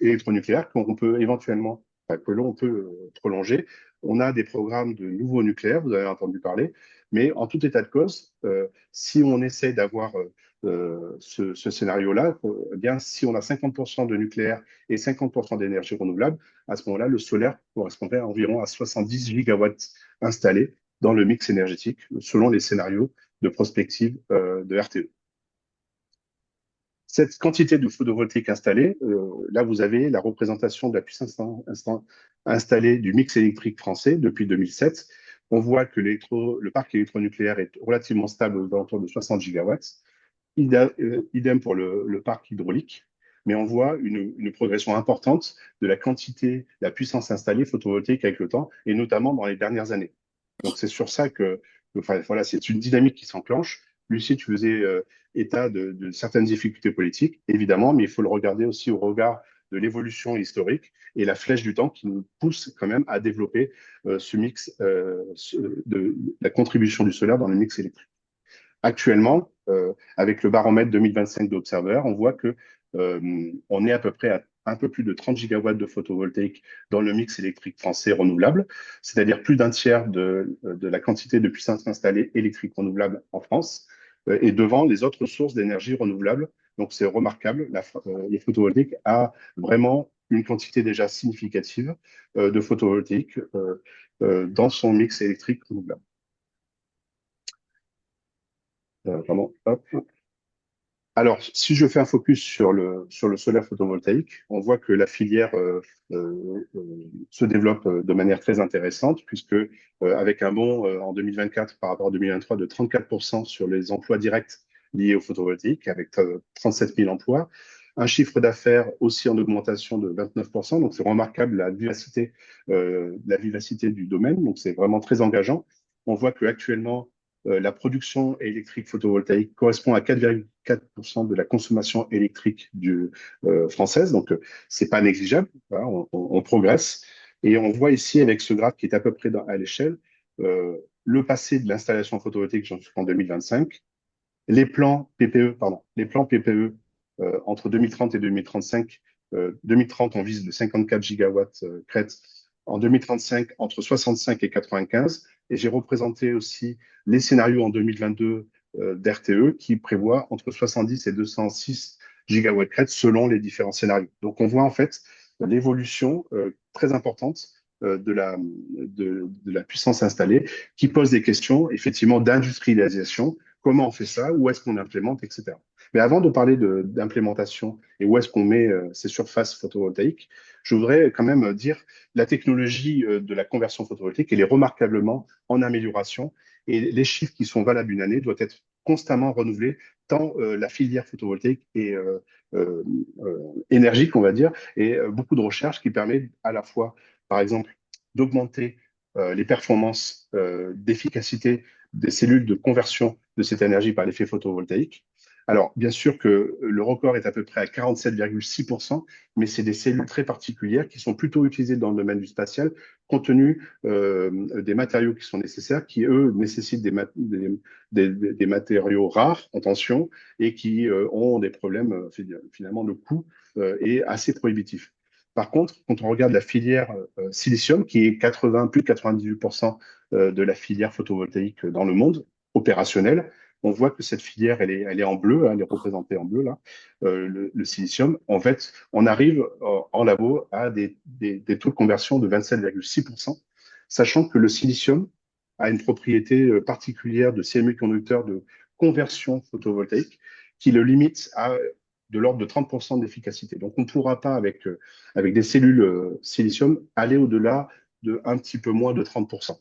électronucléaire qu'on peut éventuellement, enfin, que l'on peut prolonger. On a des programmes de nouveaux nucléaires, vous avez entendu parler, mais en tout état de cause, si on essaie d'avoir ce scénario-là, eh bien, si on a 50% de nucléaire et 50% d'énergie renouvelable, à ce moment-là, le solaire correspondrait environ à 70 gigawatts installés dans le mix énergétique, selon les scénarios de prospective de RTE. Cette quantité de photovoltaïque installée, là vous avez la représentation de la puissance installée du mix électrique français depuis 2007. On voit que le parc électronucléaire est relativement stable aux alentours de 60 gigawatts. Idem pour le parc hydraulique, mais on voit une progression importante de la quantité, de la puissance installée photovoltaïque avec le temps, et notamment dans les dernières années. Donc c'est sur ça que, enfin, voilà, c'est une dynamique qui s'enclenche. Lucie, tu faisais état de certaines difficultés politiques, évidemment, mais il faut le regarder aussi au regard de l'évolution historique et la flèche du temps qui nous pousse quand même à développer ce mix, la contribution du solaire dans le mix électrique. Actuellement, avec le baromètre 2025 d'Observer, on voit que on est à peu près à un peu plus de 30 gigawatts de photovoltaïque dans le mix électrique français renouvelable, c'est-à-dire plus d'un tiers de la quantité de puissance installée électrique renouvelable en France, et devant les autres sources d'énergie renouvelable. Donc c'est remarquable, le photovoltaïque a vraiment une quantité déjà significative de photovoltaïque dans son mix électrique renouvelable. Pardon, hop. Alors, si je fais un focus sur le solaire photovoltaïque, on voit que la filière se développe de manière très intéressante, puisque avec un bond en 2024 par rapport à 2023 de 34% sur les emplois directs liés au photovoltaïque, avec 37 000 emplois, un chiffre d'affaires aussi en augmentation de 29%, donc c'est remarquable la vivacité du domaine, donc c'est vraiment très engageant. On voit qu'actuellement, la production électrique photovoltaïque correspond à 4,4% de la consommation électrique française, donc c'est pas négligeable, voilà, on progresse. Et on voit ici, avec ce graphe qui est à peu près à l'échelle, le passé de l'installation photovoltaïque jusqu'en 2025, les plans PPE entre 2030 et 2035. 2030, on vise de 54 gigawatts crête. En 2035, entre 65 et 95. Et j'ai représenté aussi les scénarios en 2022 d'RTE qui prévoient entre 70 et 206 gigawatts crête selon les différents scénarios. Donc on voit en fait l'évolution très importante de la puissance installée qui pose des questions effectivement d'industrialisation. Comment on fait ça? Où est-ce qu'on implémente, etc. Mais avant de parler d'implémentation et où est-ce qu'on met ces surfaces photovoltaïques, je voudrais quand même dire la technologie de la conversion photovoltaïque, elle est remarquablement en amélioration et les chiffres qui sont valables une année doivent être constamment renouvelés tant la filière photovoltaïque est énergique, on va dire, et beaucoup de recherches qui permettent à la fois, par exemple, d'augmenter les performances d'efficacité des cellules de conversion de cette énergie par l'effet photovoltaïque. Alors, bien sûr que le record est à peu près à 47,6%, mais c'est des cellules très particulières qui sont plutôt utilisées dans le domaine du spatial, compte tenu des matériaux qui sont nécessaires, qui, eux, nécessitent des matériaux rares en tension et qui ont des problèmes, finalement, de coût est assez prohibitif. Par contre, quand on regarde la filière silicium, qui est plus de 98% de la filière photovoltaïque dans le monde, opérationnelle, on voit que cette filière, elle est en bleu, hein, elle est représentée en bleu, là, le silicium. En fait, on arrive en labo à des taux de conversion de 27,6%, sachant que le silicium a une propriété particulière de semi-conducteur de conversion photovoltaïque qui le limite à de l'ordre de 30% d'efficacité. Donc, on ne pourra pas, avec des cellules silicium, aller au-delà de un petit peu moins de 30%.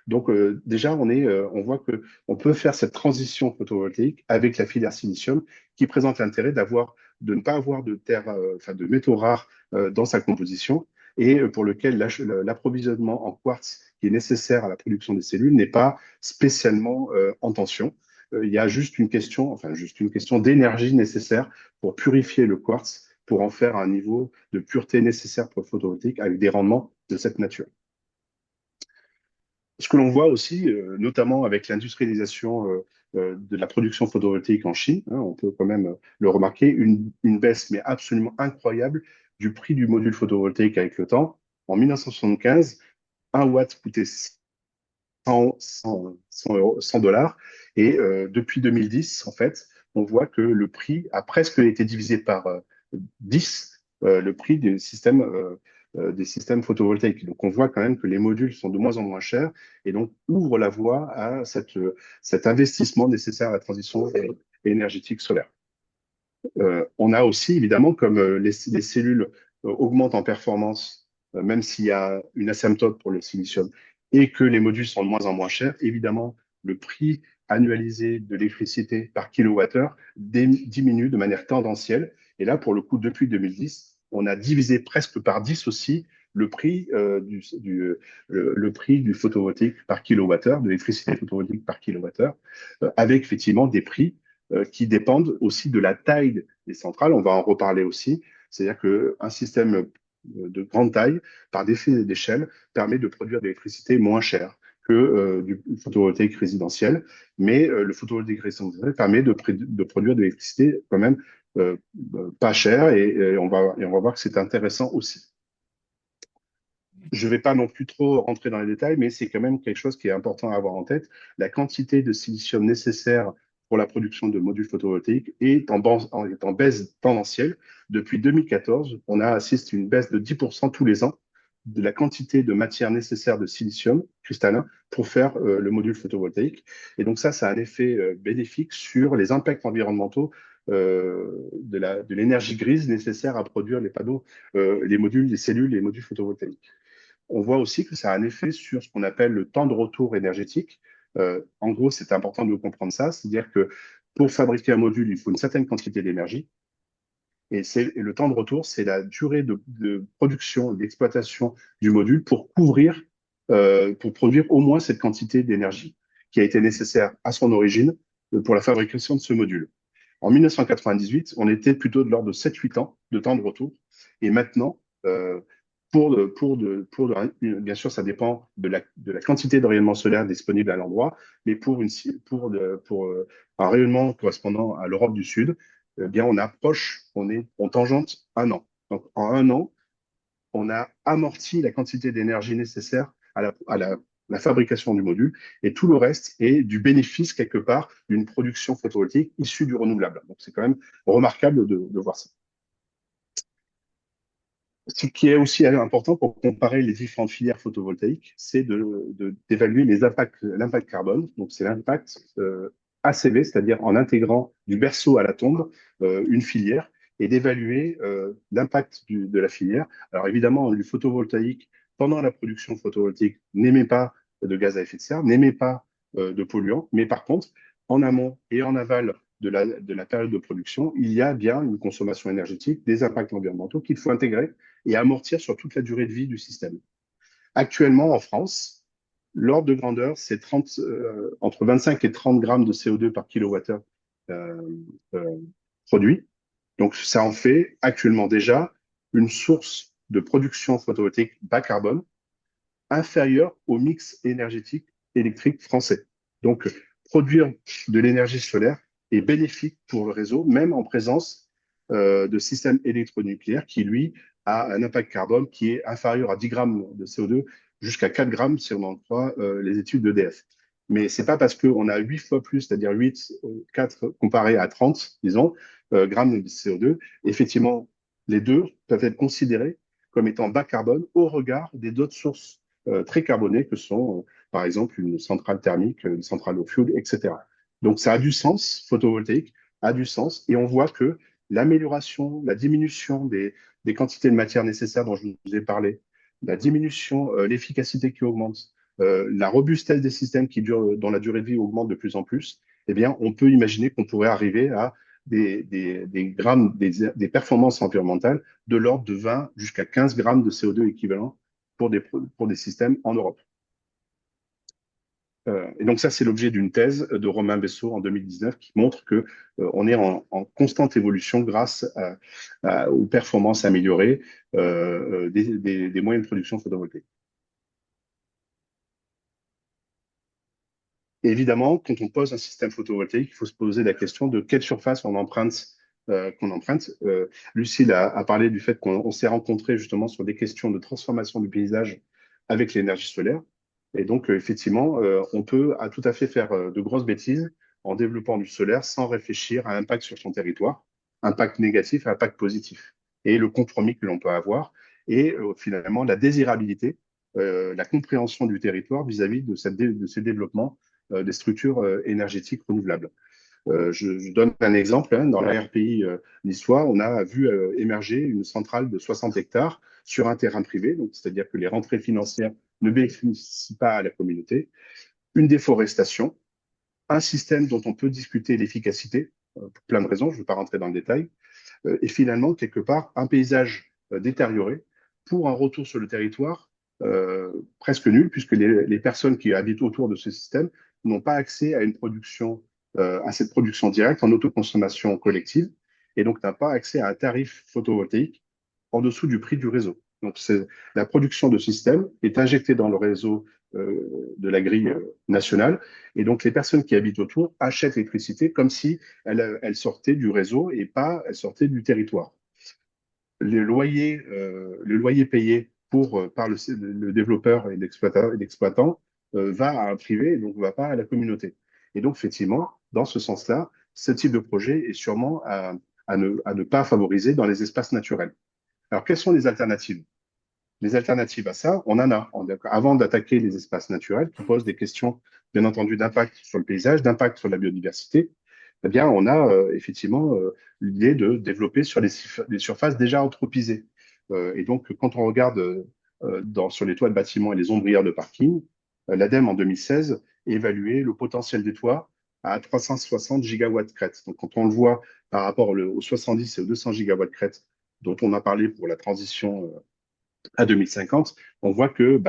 Donc, déjà, on voit qu'on peut faire cette transition photovoltaïque avec la filière silicium qui présente l'intérêt de ne pas avoir de terre, enfin, de métaux rares dans sa composition et pour lequel l'approvisionnement en quartz qui est nécessaire à la production des cellules n'est pas spécialement en tension. Il y a juste une question, enfin, juste une question d'énergie nécessaire pour purifier le quartz, pour en faire un niveau de pureté nécessaire pour le photovoltaïque avec des rendements de cette nature. Ce que l'on voit aussi, notamment avec l'industrialisation de la production photovoltaïque en Chine, hein, on peut quand même le remarquer, une baisse mais absolument incroyable du prix du module photovoltaïque avec le temps. En 1975, 1 watt coûtait 100 dollars. Et depuis 2010, en fait, on voit que le prix a presque été divisé par 10, le prix des systèmes photovoltaïques. Donc, on voit quand même que les modules sont de moins en moins chers et donc ouvrent la voie à cet investissement nécessaire à la transition énergétique solaire. On a aussi, évidemment, comme les cellules augmentent en performance, même s'il y a une asymptote pour le silicium, et que les modules sont de moins en moins chers, évidemment, le prix annualisé de l'électricité par kilowattheure diminue de manière tendancielle. Et là, pour le coup, depuis 2010, on a divisé presque par 10 aussi le prix, le prix du photovoltaïque par kilowattheure, de l'électricité photovoltaïque par kilowattheure, avec effectivement des prix qui dépendent aussi de la taille des centrales. On va en reparler aussi. C'est-à-dire qu'un système de grande taille, par défait d'échelle, permet de produire de l'électricité moins chère que du photovoltaïque résidentiel. Mais le photovoltaïque résidentiel permet de produire de l'électricité quand même pas chère et on va voir que c'est intéressant aussi. Je ne vais pas non plus trop rentrer dans les détails, mais c'est quand même quelque chose qui est important à avoir en tête. La quantité de silicium nécessaire pour la production de modules photovoltaïques est en baisse tendancielle. Depuis 2014, on a assisté à une baisse de 10% tous les ans de la quantité de matière nécessaire de silicium cristallin pour faire le module photovoltaïque. Et donc ça a un effet bénéfique sur les impacts environnementaux de l'énergie grise nécessaire à produire les panneaux, les modules, les cellules, les modules photovoltaïques. On voit aussi que ça a un effet sur ce qu'on appelle le temps de retour énergétique. En gros, c'est important de comprendre ça, c'est-à-dire que pour fabriquer un module, il faut une certaine quantité d'énergie. Et le temps de retour, c'est la durée de production, d'exploitation du module pour pour produire au moins cette quantité d'énergie qui a été nécessaire à son origine pour la fabrication de ce module. En 1998, on était plutôt de l'ordre de 7-8 ans de temps de retour. Et maintenant, bien sûr, ça dépend de la quantité de rayonnement solaire disponible à l'endroit, mais pour un rayonnement correspondant à l'Europe du Sud, eh bien, on tangente 1 an. Donc, en 1 an, on a amorti la quantité d'énergie nécessaire à la fabrication du module, et tout le reste est du bénéfice, quelque part, d'une production photovoltaïque issue du renouvelable. Donc, c'est quand même remarquable de voir ça. Ce qui est aussi important pour comparer les différentes filières photovoltaïques, c'est d'évaluer l'impact carbone. Donc, c'est l'impact ACV, c'est-à-dire en intégrant du berceau à la tombe une filière, et d'évaluer l'impact de la filière. Alors, évidemment, le photovoltaïque, pendant la production photovoltaïque, n'émet pas de gaz à effet de serre, n'émet pas de polluants, mais par contre, en amont et en aval de la période de production, il y a bien une consommation énergétique, des impacts environnementaux qu'il faut intégrer et amortir sur toute la durée de vie du système. Actuellement, en France, l'ordre de grandeur, c'est entre 25 et 30 grammes de CO2 par kilowattheure produit. Donc, ça en fait actuellement déjà une source de production photovoltaïque bas carbone inférieure au mix énergétique électrique français. Donc, produire de l'énergie solaire est bénéfique pour le réseau, même en présence de systèmes électronucléaires qui, lui, a un impact carbone qui est inférieur à 10 grammes de CO2 jusqu'à 4 grammes si on en croit les études d'EDF. Mais c'est pas parce qu'on a 8 fois plus, c'est-à-dire 8, 4 comparé à 30, disons, grammes de CO2, effectivement, les deux peuvent être considérés comme étant bas carbone au regard des d'autres sources très carbonées que sont, par exemple, une centrale thermique, une centrale au fioul, etc. Donc, ça a du sens, photovoltaïque a du sens, et on voit que l'amélioration, la diminution des quantités de matière nécessaires dont je vous ai parlé, la diminution, l'efficacité qui augmente, la robustesse des systèmes qui durent, dont la durée de vie augmente de plus en plus, eh bien, on peut imaginer qu'on pourrait arriver à des grammes, des performances environnementales de l'ordre de 20 jusqu'à 15 grammes de CO2 équivalent pour des systèmes en Europe. Et donc ça, c'est l'objet d'une thèse de Romain Bessot en 2019 qui montre que on est en constante évolution grâce aux performances améliorées des moyens de production photovoltaïque. Et évidemment, quand on pose un système photovoltaïque, il faut se poser la question de quelle surface on emprunte, qu'on emprunte. Lucille a parlé du fait qu'on s'est rencontrés justement sur des questions de transformation du paysage avec l'énergie solaire. Et donc, effectivement, on peut tout à fait faire de grosses bêtises en développant du solaire sans réfléchir à l'impact sur son territoire, impact négatif et impact positif, et le compromis que l'on peut avoir, et finalement la désirabilité, la compréhension du territoire vis-à-vis de ces développements des structures énergétiques renouvelables. Je donne un exemple. Hein, dans la RPI niçois, on a vu émerger une centrale de 60 hectares sur un terrain privé, donc c'est-à-dire que les rentrées financières ne bénéficient pas à la communauté, une déforestation, un système dont on peut discuter l'efficacité pour plein de raisons, je ne vais pas rentrer dans le détail, et finalement, quelque part, un paysage détérioré pour un retour sur le territoire presque nul, puisque les personnes qui habitent autour de ce système n'ont pas accès à une production, à cette production directe en autoconsommation collective, et donc n'a pas accès à un tarif photovoltaïque en dessous du prix du réseau. Donc, la production de système est injectée dans le réseau de la grille nationale, et donc les personnes qui habitent autour achètent l'électricité comme si elle sortait du réseau et pas elle sortait du territoire. Le loyer payé par le développeur et l'exploitant va à un privé et donc ne va pas à la communauté. Et donc, effectivement, dans ce sens-là, ce type de projet est sûrement à ne pas favoriser dans les espaces naturels. Alors, quelles sont les alternatives? Les alternatives à ça, on en a. Avant d'attaquer les espaces naturels, qui posent des questions, bien entendu, d'impact sur le paysage, d'impact sur la biodiversité, eh bien, on a effectivement l'idée de développer sur des surfaces déjà anthropisées. Et donc, quand on regarde sur les toits de bâtiments et les ombrières de parking, l'ADEME en 2016 évaluait le potentiel des toits à 360 gigawatts crête. Donc, quand on le voit par rapport aux 70 et aux 200 gigawatts crête dont on a parlé pour la transition à 2050, on voit que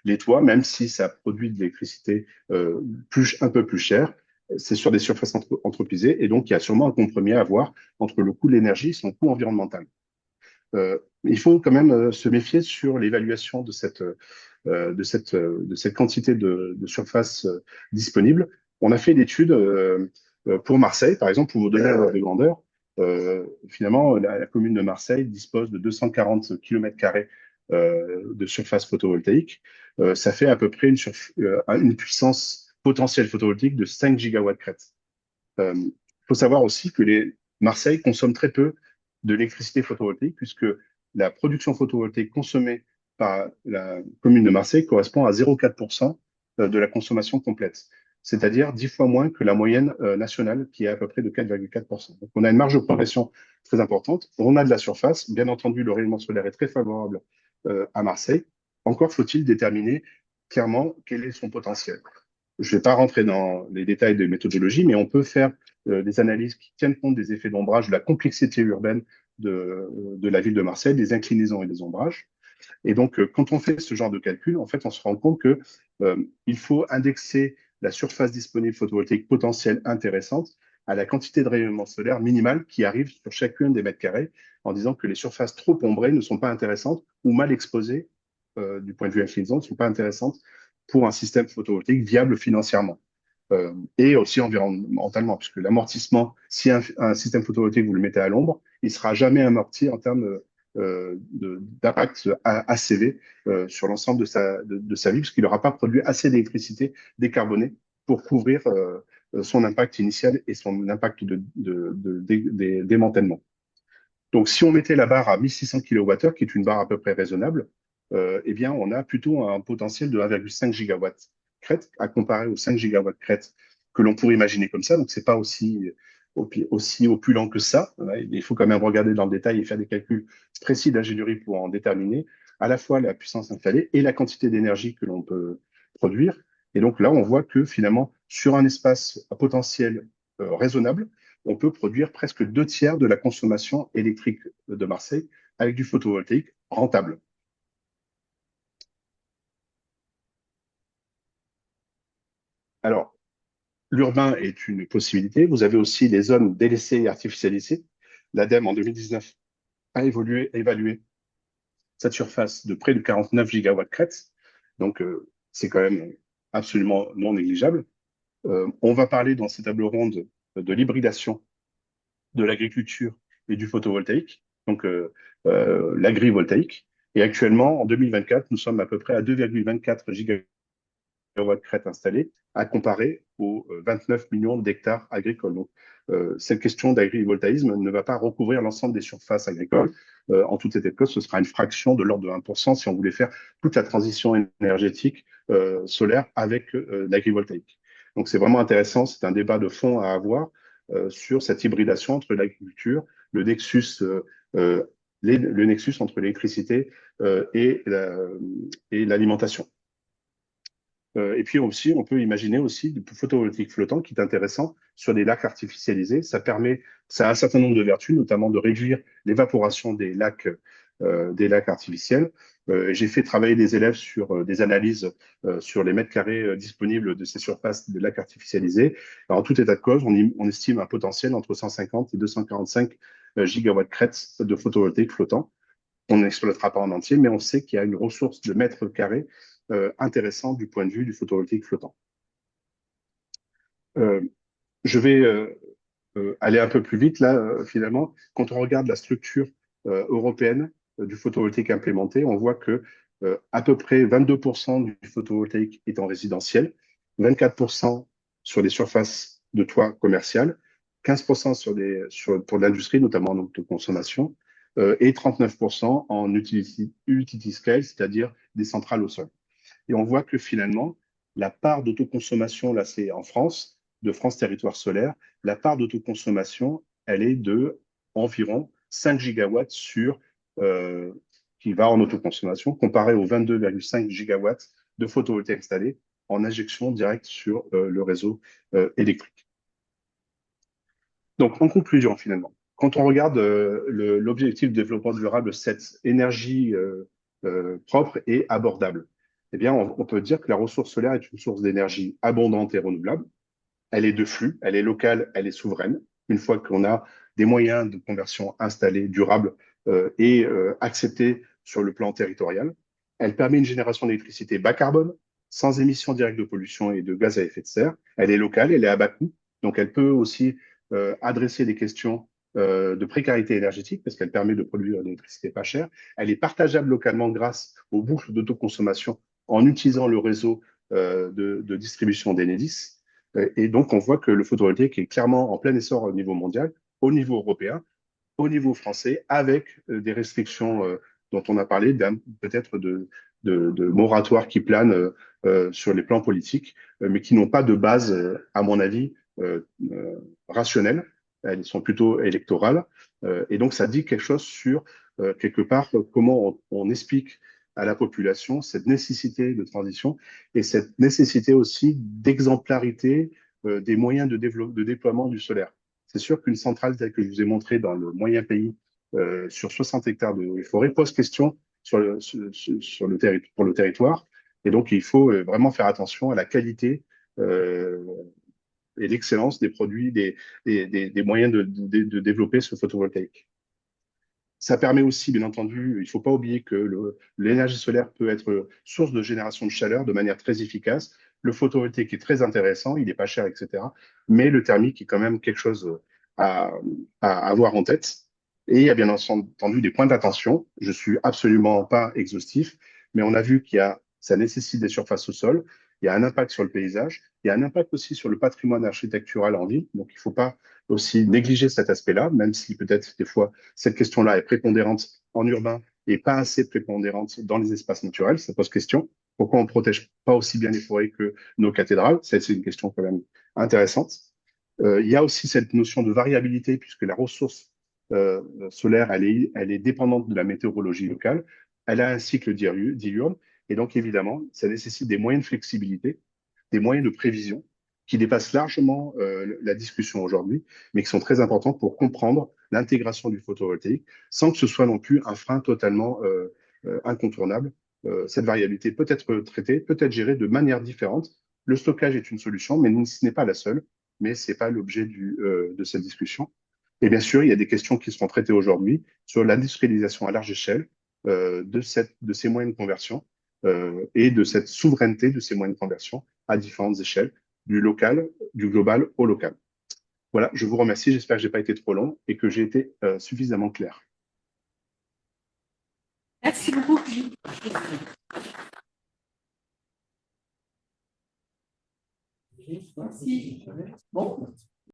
les toits, même si ça produit de l'électricité un peu plus cher, c'est sur des surfaces anthropisées, et donc il y a sûrement un compromis à avoir entre le coût de l'énergie et son coût environnemental. Il faut quand même se méfier sur l'évaluation de cette quantité de surface disponible. On a fait une étude pour Marseille, par exemple, pour vous donner un ordre de grandeur. Finalement, la commune de Marseille dispose de 240 km² de surface photovoltaïque. Ça fait à peu près une puissance potentielle photovoltaïque de 5 gigawatts crête. Il faut savoir aussi que Marseille consomme très peu de l'électricité photovoltaïque, puisque la production photovoltaïque consommée par la commune de Marseille correspond à 0,4% de la consommation complète, c'est-à-dire 10 fois moins que la moyenne nationale, qui est à peu près de 4,4%. Donc, on a une marge de progression très importante. On a de la surface. Bien entendu, le rayonnement solaire est très favorable à Marseille. Encore faut-il déterminer clairement quel est son potentiel. Je ne vais pas rentrer dans les détails de méthodologie, mais on peut faire des analyses qui tiennent compte des effets d'ombrage, de la complexité urbaine de la ville de Marseille, des inclinaisons et des ombrages. Et donc, quand on fait ce genre de calcul, en fait, on se rend compte que il faut indexer la surface disponible photovoltaïque potentielle intéressante à la quantité de rayonnement solaire minimale qui arrive sur chacun des mètres carrés, en disant que les surfaces trop ombrées ne sont pas intéressantes ou mal exposées du point de vue inclinaison, ne sont pas intéressantes pour un système photovoltaïque viable financièrement. Et aussi environnementalement, puisque l'amortissement, si un système photovoltaïque, vous le mettez à l'ombre, il ne sera jamais amorti en termes d'impact ACV sur l'ensemble de sa vie, parce qu'il n'aura pas produit assez d'électricité décarbonée pour couvrir son impact initial et son impact de démantèlement. Donc, si on mettait la barre à 1600 kWh, qui est une barre à peu près raisonnable, eh bien, on a plutôt un potentiel de 1,5 gigawatts crête à comparer aux 5 gigawatts crête que l'on pourrait imaginer comme ça. Donc, c'est pas aussi opulent que ça. Il faut quand même regarder dans le détail et faire des calculs précis d'ingénierie pour en déterminer à la fois la puissance installée et la quantité d'énergie que l'on peut produire. Et donc là, on voit que finalement, sur un espace à potentiel raisonnable, on peut produire presque 2 tiers de la consommation électrique de Marseille avec du photovoltaïque rentable. Alors, l'urbain est une possibilité. Vous avez aussi les zones délaissées et artificialisées. L'ADEME, en 2019, a évalué cette surface de près de 49 gigawatts crête. Donc, c'est quand même absolument non négligeable. On va parler dans ces tables rondes de l'hybridation de l'agriculture et du photovoltaïque, donc l'agrivoltaïque. Et actuellement, en 2024, nous sommes à peu près à 2,24 gigawatts crête installés, à comparer aux 29 millions d'hectares agricoles. Donc, cette question d'agrivoltaïsme ne va pas recouvrir l'ensemble des surfaces agricoles. En tout état de cause, ce sera une fraction de l'ordre de 1% si on voulait faire toute la transition énergétique solaire avec l'agrivoltaïque. Donc, c'est vraiment intéressant. C'est un débat de fond à avoir sur cette hybridation entre l'agriculture, le nexus, le nexus entre l'électricité et l'alimentation. Et puis aussi, on peut imaginer aussi du photovoltaïque flottant qui est intéressant sur des lacs artificialisés. Ça a un certain nombre de vertus, notamment de réduire l'évaporation des lacs artificiels. J'ai fait travailler des élèves sur des analyses sur les mètres carrés disponibles de ces surfaces de lacs artificialisés. Alors, en tout état de cause, on estime un potentiel entre 150 et 245 gigawatts crête de photovoltaïque flottant. On n'exploitera pas en entier, mais on sait qu'il y a une ressource de mètres carrés intéressant du point de vue du photovoltaïque flottant. Je vais aller un peu plus vite là, finalement. Quand on regarde la structure européenne du photovoltaïque implémenté, on voit que à peu près 22% du photovoltaïque est en résidentiel, 24% sur les surfaces de toit commerciales, 15% pour l'industrie, notamment en autoconsommation, et 39% en utility scale, c'est-à-dire des centrales au sol. Et on voit que finalement, la part d'autoconsommation, là c'est en France, de France Territoire Solaire, la part d'autoconsommation, elle est de environ 5 gigawatts qui va en autoconsommation, comparé aux 22,5 gigawatts de photovoltaïque installés en injection directe sur le réseau électrique. Donc, en conclusion, finalement, quand on regarde l'objectif de développement durable, cette énergie propre et abordable, eh bien, on peut dire que la ressource solaire est une source d'énergie abondante et renouvelable. Elle est de flux, elle est locale, elle est souveraine. Une fois qu'on a des moyens de conversion installés, durables et acceptés sur le plan territorial, elle permet une génération d'électricité bas carbone, sans émissions directes de pollution et de gaz à effet de serre. Elle est locale, elle est à bas coût, donc elle peut aussi adresser des questions de précarité énergétique parce qu'elle permet de produire de l'électricité pas chère. Elle est partageable localement grâce aux boucles d'autoconsommation en utilisant le réseau de distribution d'Enedis. Et donc, on voit que le photovoltaïque est clairement en plein essor au niveau mondial, au niveau européen, au niveau français, avec des restrictions dont on a parlé, peut-être de moratoires qui planent sur les plans politiques, mais qui n'ont pas de base, à mon avis, rationnelle. Elles sont plutôt électorales. Et donc, ça dit quelque chose sur, quelque part, comment on explique à la population cette nécessité de transition et cette nécessité aussi d'exemplarité des moyens de déploiement du solaire. C'est sûr qu'une centrale telle que je vous ai montré dans le moyen pays sur 60 hectares de forêt pose question pour le territoire. Et donc, il faut vraiment faire attention à la qualité et l'excellence des produits, des moyens de développer ce photovoltaïque. Ça permet aussi, bien entendu, il ne faut pas oublier que l'énergie solaire peut être source de génération de chaleur de manière très efficace. Le photovoltaïque est très intéressant, il n'est pas cher, etc. Mais le thermique est quand même quelque chose à avoir en tête. Et il y a bien entendu des points d'attention. Je suis absolument pas exhaustif, mais on a vu ça nécessite des surfaces au sol. Il y a un impact sur le paysage. Il y a un impact aussi sur le patrimoine architectural en ville. Donc, il ne faut pas aussi négliger cet aspect-là, même si peut-être des fois cette question-là est prépondérante en urbain et pas assez prépondérante dans les espaces naturels. Ça pose question. Pourquoi on ne protège pas aussi bien les forêts que nos cathédrales? C'est une question quand même intéressante. Il y a aussi cette notion de variabilité, puisque la ressource solaire, elle est dépendante de la météorologie locale. Elle a un cycle diurne, et donc évidemment, ça nécessite des moyens de flexibilité, des moyens de prévision qui dépassent largement la discussion aujourd'hui, mais qui sont très importants pour comprendre l'intégration du photovoltaïque, sans que ce soit non plus un frein totalement incontournable. Cette variabilité peut être traitée, peut être gérée de manière différente. Le stockage est une solution, mais ce n'est pas la seule, mais ce n'est pas l'objet de cette discussion. Et bien sûr, il y a des questions qui seront traitées aujourd'hui sur l'industrialisation à large échelle de ces moyens de conversion et de cette souveraineté de ces moyens de conversion à différentes échelles, du local, du global au local. Voilà, je vous remercie. J'espère que je n'ai pas été trop long et que j'ai été suffisamment clair. Merci beaucoup. Merci. Bon.